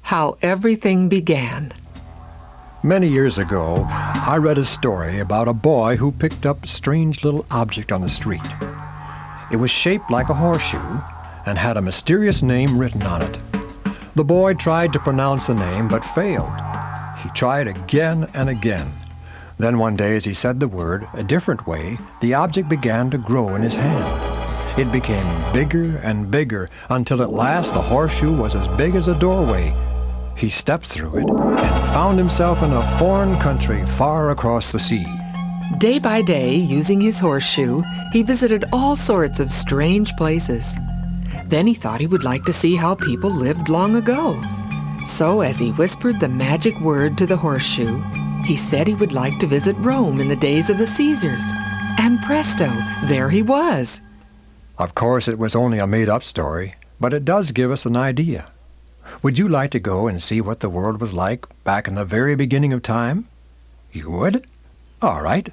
How everything began. Many years ago, I read a story about a boy who picked up a strange little object on the street. It was shaped like a horseshoe and had a mysterious name written on it. The boy tried to pronounce the name but failed. He tried again and again. Then one day, as he said the word a different way, the object began to grow in his hand. It became bigger and bigger until at last the horseshoe was as big as a doorway. He stepped through it and found himself in a foreign country far across the sea. Day by day, using his horseshoe, he visited all sorts of strange places. Then he thought he would like to see how people lived long ago. So as he whispered the magic word to the horseshoe, he said he would like to visit Rome in the days of the Caesars. And presto, there he was. Of course, it was only a made-up story, but it does give us an idea. Would you like to go and see what the world was like back in the very beginning of time? You would? All right.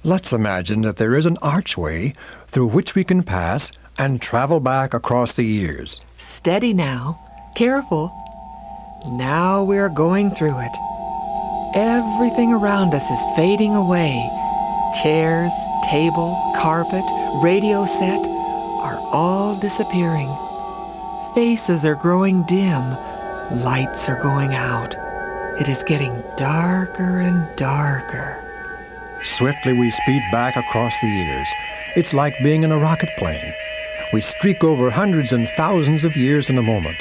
Let's imagine that there is an archway through which we can pass and travel back across the years. Steady now. Careful. Now we're going through it. Everything around us is fading away. Chairs, table, carpet, radio set are all disappearing. Faces are growing dim. Lights are going out. It is getting darker and darker. Swiftly we speed back across the years. It's like being in a rocket plane. We streak over hundreds and thousands of years in a moment,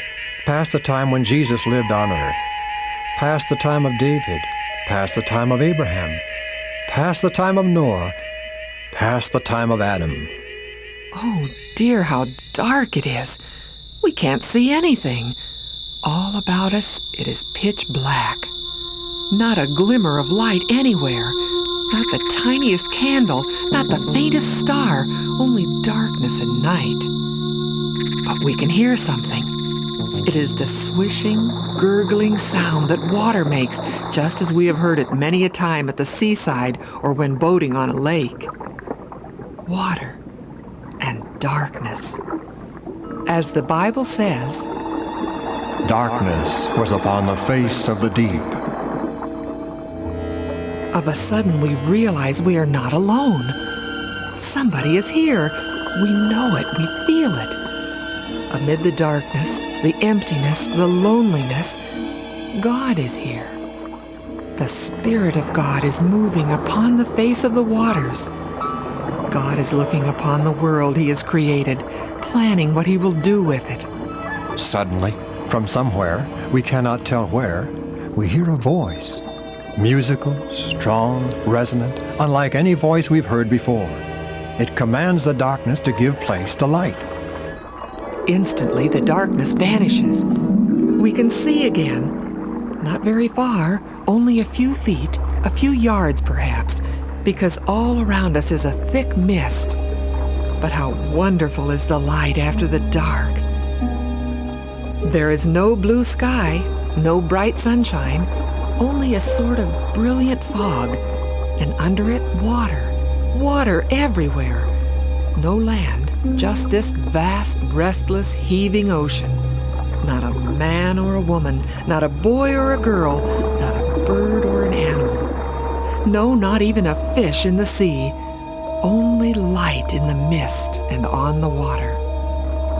past the time when Jesus lived on earth, past the time of David, past the time of Abraham, past the time of Noah, past the time of Adam. Oh dear, how dark it is. We can't see anything. All about us, it is pitch black. Not a glimmer of light anywhere. Not the tiniest candle, not the faintest star, only darkness and night. But we can hear something. It is the swishing, gurgling sound that water makes, just as we have heard it many a time at the seaside or when boating on a lake. Water and darkness. As the Bible says, darkness was upon the face of the deep. Of a sudden we realize we are not alone. Somebody is here. We know it. We feel it. Amid the darkness, the emptiness, the loneliness, God is here. The Spirit of God is moving upon the face of the waters. God is looking upon the world He has created, planning what He will do with it. Suddenly, from somewhere, we cannot tell where, we hear a voice. Musical, strong, resonant, unlike any voice we've heard before. It commands the darkness to give place to light. Instantly, the darkness vanishes. We can see again. Not very far, only a few feet, a few yards perhaps, because all around us is a thick mist. But how wonderful is the light after the dark. There is no blue sky, no bright sunshine, only a sort of brilliant fog, and under it, water. Water everywhere. No land, just this vast, restless, heaving ocean. Not a man or a woman, not a boy or a girl, not a bird or an animal. No, not even a fish in the sea. Only light in the mist and on the water.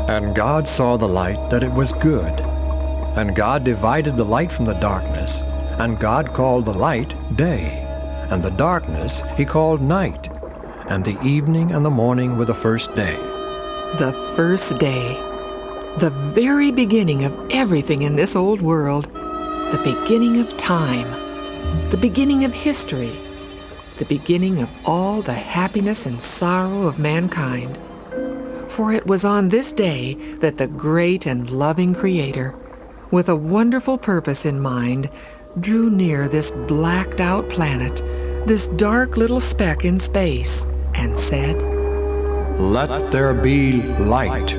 And God saw the light that it was good. And God divided the light from the darkness. And God called the light day, and the darkness He called night. And the evening and the morning were the first day. The first day. The very beginning of everything in this old world. The beginning of time. The beginning of history. The beginning of all the happiness and sorrow of mankind. For it was on this day that the great and loving Creator, with a wonderful purpose in mind, drew near this blacked-out planet, this dark little speck in space, and said, "Let there be light."